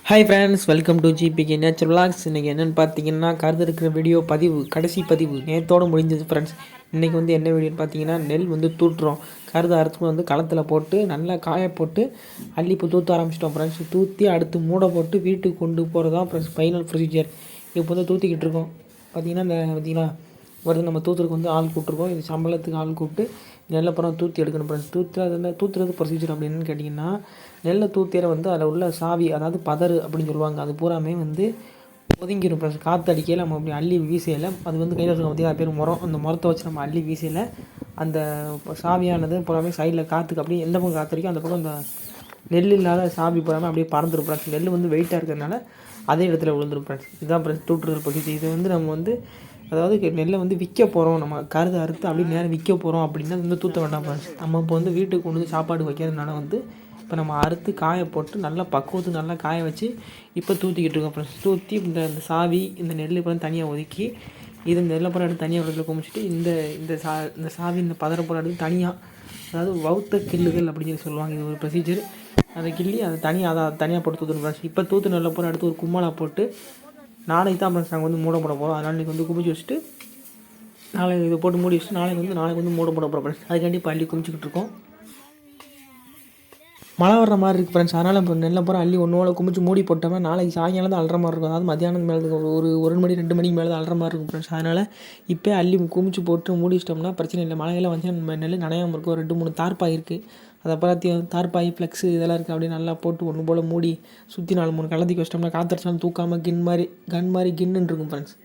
Hi friends, welcome to GBK nature vlogs. இன்றைக்கி என்னென்னு பார்த்தீங்கன்னா, கருது இருக்கிற வீடியோ பதிவு கடைசி பதிவு நேற்றோடு முடிஞ்சது ஃப்ரெண்ட்ஸ். இன்றைக்கி வந்து என்ன வீடியோன்னு பார்த்தீங்கன்னா, நெல் வந்து தூட்டுறோம். கருது அறுத்து வந்து களத்தில் போட்டு நல்லா காய போட்டு அள்ளி இப்போ தூற்ற ஆரம்பிச்சிட்டோம் ஃப்ரெண்ட்ஸ். தூற்றி அடுத்து மூடை போட்டு வீட்டுக்கு கொண்டு போகிறது தான் ஃப்ரெண்ட்ஸ் ஃபைனல் ப்ரொசீஜர். இப்போ வந்து தூற்றிக்கிட்டு இருக்கோம். பார்த்தீங்கன்னா வருது. நம்ம தூத்துறதுக்கு வந்து ஆள் கூப்பிட்ருக்கோம். இது சம்பளத்துக்கு ஆள் கூப்பிட்டு நெல்லை தூற்றி எடுக்கணும் ஃப்ரெண்ட்ஸ். தூத்துறது ப்ரொசீஜர் அப்படின்னு கேட்டிங்கன்னா, நெல்லை தூத்திர வந்து அதில் உள்ள சாவி, அதாவது பதறு அப்படின்னு சொல்லுவாங்க, அது பூராமே வந்து ஒதுங்கிடும் ஃப்ரெண்ட்ஸ். காற்று அடிக்கையில் நம்ம அப்படி அள்ளி வீசையில் அது வந்து கையில் வச்சுருக்க பார்த்திங்கன்னா பேர் முறம். அந்த முறத்தை வச்சு நம்ம அள்ளி வீசையில் அந்த சாவியானது பூராமே சைடில் காற்றுக்கு அப்படியே எந்த பக்கம் காற்று அடிக்கும் அந்த பக்கம் அந்த நெல் இல்லாத சாவி பூராமே அப்படியே பறந்துடும் ஃப்ரெண்ட்ஸ். நெல் வந்து வெயிட்டாக இருக்கிறதுனால அதே இடத்துல விழுந்துடும் ஃப்ரெண்ட்ஸ். இதுதான் ஃப்ரெண்ட்ஸ் தூட்டுறது ப்ரொசீஜர். இது வந்து நம்ம வந்து அதாவது நெல்லை வந்து விற்க போகிறோம், நம்ம கருது அறுத்து அப்படியே நேரம் விற்க போகிறோம் அப்படின்னா வந்து தூற்ற வேண்டாம் ஃப்ரெண்ட்ஸ். நம்ம இப்போ வந்து வீட்டுக்கு கொண்டு வந்து சாப்பாடு வைக்கிறதுனால வந்து இப்போ நம்ம அறுத்து காய போட்டு நல்லா பக்குவத்துக்கு நல்லா காய வச்சு இப்போ தூற்றிக்கிட்டு இருக்கோம் ஃப்ரெண்ட்ஸ். தூற்றி இந்த சாவி இந்த நெல் இப்போ தனியாக ஒதுக்கி இது நெல்லை புறம் எடுத்து தனியாக இடத்துல குமிச்சிட்டு இந்த சாவி இந்த பதற புறம் எடுத்து தனியாக, அதாவது வவுத்த கில்லுகள் அப்படின்னு சொல்லி சொல்லுவாங்க. இது ஒரு ப்ரொசீஜர். அதை கிள்ளி அதை தனியாக போட்டு தூற்றணும் ஃப்ரெண்ட்ஸ். இப்போ தூத்து நெல்லை புறம் எடுத்து ஒரு கும்மலாக போட்டு நாளைக்கு தான் ஃப்ரெண்ட்ஸ் நாங்கள் வந்து மூட போட போகிறோம். அதனால் இன்றைக்கி வந்து குமிச்சு வச்சுட்டு நாளைக்கு இதை போட்டு மூடி வச்சுட்டு நாளைக்கு வந்து மூட போட போகிறோம் ஃப்ரெண்ட்ஸ். அதுக்காண்டி இப்போ அள்ளி குமிச்சிக்கிட்டு இருக்கோம். மழை வர்ற மாதிரி இருக்குது ஃப்ரெண்ட்ஸ். அதனால் இப்போ நெல்லை பூரா அள்ளி ஒன்றோட குமிச்சு மூடி போட்டோம்னா நாளைக்கு சாயங்காலம் தான் அல்ற மாதிரி இருக்கும். அதாவது மத்தியானம் மேலே ஒரு மணி 2 மணிக்கு மேலே தான் அல்ற மாதிரி இருக்கும் ஃப்ரெண்ட்ஸ். அதனால் இப்போ அள்ளி குமிச்சு போட்டு மூடி வச்சிட்டோம்னா பிரச்சனை இல்லை. மழையெல்லாம் வந்துச்சுன்னா நம்ம நெல் நனையாமல் இருக்கும். 2-3 தார்ப்பாய் இருக்குது. அதை அப்புறம் தார்ப்பாய் ஃப்ளெக்ஸு இதெல்லாம் இருக்குது. அப்படியே நல்லா போட்டு ஒன்று போல் மூடி சுற்றி 4-3 கலந்துக்கு வச்சிட்டோம்னா காற்றடிச்சாலும் தூக்காமல் கன் மாதிரி கின்னுன்னு இருக்கும் ஃப்ரெண்ட்ஸ்.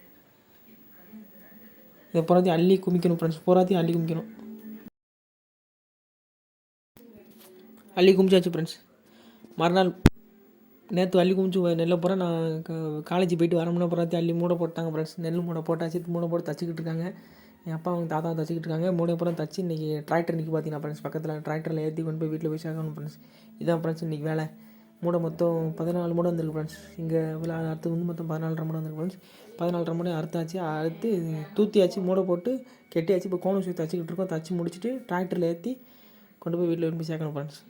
இதை பூராத்தையும் அள்ளி குமிக்கணும் ஃப்ரெண்ட்ஸ். பூராத்தையும் அள்ளி குமிக்கணும். அள்ளி குமிச்சாச்சு ஃப்ரெண்ட்ஸ். மறுநாள் நேற்று அள்ளி குமிச்சு நெல்லை பூரா நான் காலேஜ் போயிட்டு வரமுன்னா பூராத்தையும் அள்ளி மூட போட்டாங்க ஃப்ரெண்ட்ஸ். நெல் மூடை போட்டாச்சு. மூடை போட்டு தச்சிக்கிட்டு இருக்காங்க. என் அப்பா அவங்க தாத்தா தச்சிக்கிட்டு இருக்காங்க. மூடை பூரா தச்சு இன்றைக்கி டிராக்டர் இன்றைக்கி பார்த்தீங்கன்னா ஃப்ரெண்ட்ஸ் பக்கத்தில் டிராக்டரில் ஏற்றி கொண்டு போய் வீட்டில் போய் சேர்க்கணும் ஃப்ரெண்ட்ஸ். இதான் ஃப்ரெண்ட்ஸ் இன்றைக்கி வேலை. மூடை மொத்தம் 14 மூடை வந்திருக்கு ஃப்ரெண்ட்ஸ். இங்கே அடுத்து வந்து மொத்தம் 14.5 மூடை வந்திருக்கு ஃப்ரெண்ட்ஸ். 14.5 மூடை அறுத்து தூத்தியாச்சு, மூடை போட்டு கெட்டியாச்சு. இப்போ கோணம் சுற்றி தச்சிக்கிட்டு இருக்கோம். தச்சு முடிச்சுட்டு டிராக்டரில் ஏற்றி கொண்டு போய் வீட்டில் போய் சேர்க்கணும் ஃப்ரெண்ட்ஸ்.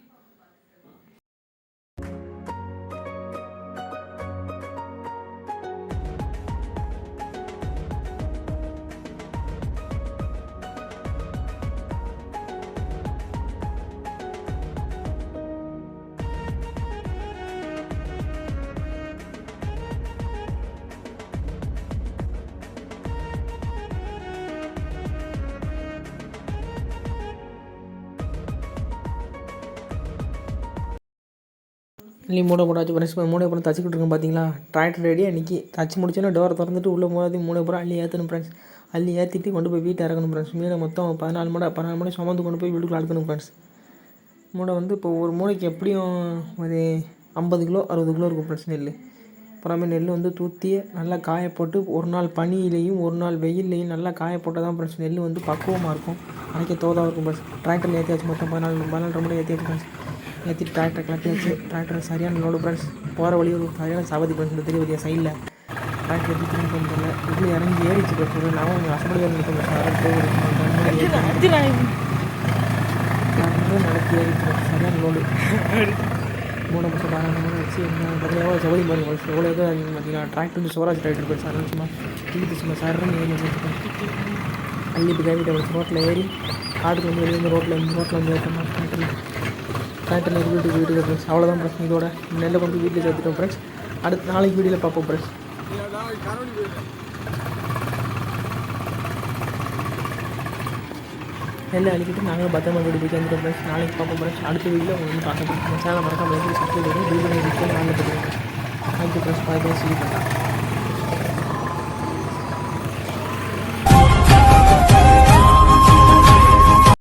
அள்ளி மூடை போட்டாச்சு ஃப்ரெண்ட்ஸ். மூடை பூரா தச்சிக்கிட்டு இருக்கோம் பார்த்தீங்களா. டிராக்டர் ரெடியாக இன்றைக்கி தச்சு முடிச்சோன்னா டோரை திறந்துட்டு உள்ளே போகிறதையும் மூடை பூரா அள்ளி ஏற்றணும் ஃப்ரெண்ட்ஸ். அள்ளி ஏற்றிட்டு கொண்டு போய் வீட்டை இறக்கணும் ஃப்ரெண்ட்ஸ். மீனை மொத்தம் 14 மூடை சுமந்து கொண்டு போய் வீட்டுக்குள்ளே அழுக்கணும் ஃப்ரெண்ட்ஸ். மூடை வந்து இப்போ ஒரு மூளைக்கு எப்படியும் ஒரு 50 கிலோ 60 கிலோ இருக்கும் ஃப்ரெண்ட்ஸ் நெல். அப்புறமே நெல் வந்து தூற்றி நல்லா காய போட்டு ஒரு நாள் பனியிலையும் ஒரு நாள் வெயில்லையும் நல்லா காய போட்டால் தான் ஃப்ரெண்ட்ஸ் நெல் வந்து பக்குவமாக இருக்கும். அன்றைக்கி தோதாக இருக்கும் ஃப்ரெண்ட்ஸ். டிராக்டரில் ஏற்றியாச்சு மொத்தம் 14 மூடை ஏற்றியாச்சு ஃப்ரெண்ட்ஸ். ஏற்றிட்டு டிராக்டர் கிளப்பியாச்சு. டிராக்டர் சரியான லோடு ஃப்ரெண்ட்ஸ். போகிற வழி ஒரு சரியான சவதி ஃப்ரெண்ட்ஸ். இந்த தெரிய சைடில் டிராக்டர் எப்படி திரும்பி தெரியல. இப்படி இறங்கி ஏறிச்சு ஃப்ரெண்ட்ஸ். நான் அவங்க அசம்படியாக நிற்கும் நடத்தி ஏறிச்சு சரியான லோடு. மூணு மொத்தம் 14 மூணு வச்சு பார்த்தீங்கன்னா சவதி பாருங்க ஃப்ரெண்ட்ஸ். எவ்வளோ ஏதோ பார்த்தீங்கன்னா டிராக்டர் வந்து சோராஜ் டிராக்டர் ஃப்ரெண்ட்ஸ். அதனால சும்மா சாருன்னு ஏறி அள்ளி இப்போ கைவிட்ட ரோட்டில் ஏறி காட்டுக்கு வந்து வெளியே வந்து ரோட்டில் வந்து ஏற்றணும் டிராக்டரில் வீட்டுக்கு ஃப்ரெண்ட்ஸ். அவ்வளோதான் ஃப்ரெண்ட்ஸ். இதோட நெல்லை கொண்டு வீட்டில் சேர்த்துட்டோம் ஃப்ரெண்ட்ஸ். அடுத்து நாளைக்கு வீடியோவில் பார்ப்போம் ஃப்ரெண்ட்ஸ். நெல்லை அழிக்கிட்டு நாங்களும் பத்திரமா வீடு போய் சேர்ந்துட்டோம் ஃப்ரெண்ட்ஸ். நாளைக்கு பார்ப்போம் ஃப்ரெண்ட்ஸ். அடுத்த வீடியோவில் உங்களுக்கு வந்து பார்க்க சேனல் மறக்காமல் சப்ஸ்கிரைப் பண்ணி பில் பண்ணி ஆன்லைன் பண்ணுவோம். Thank you friends. Bye bye. சொல்லி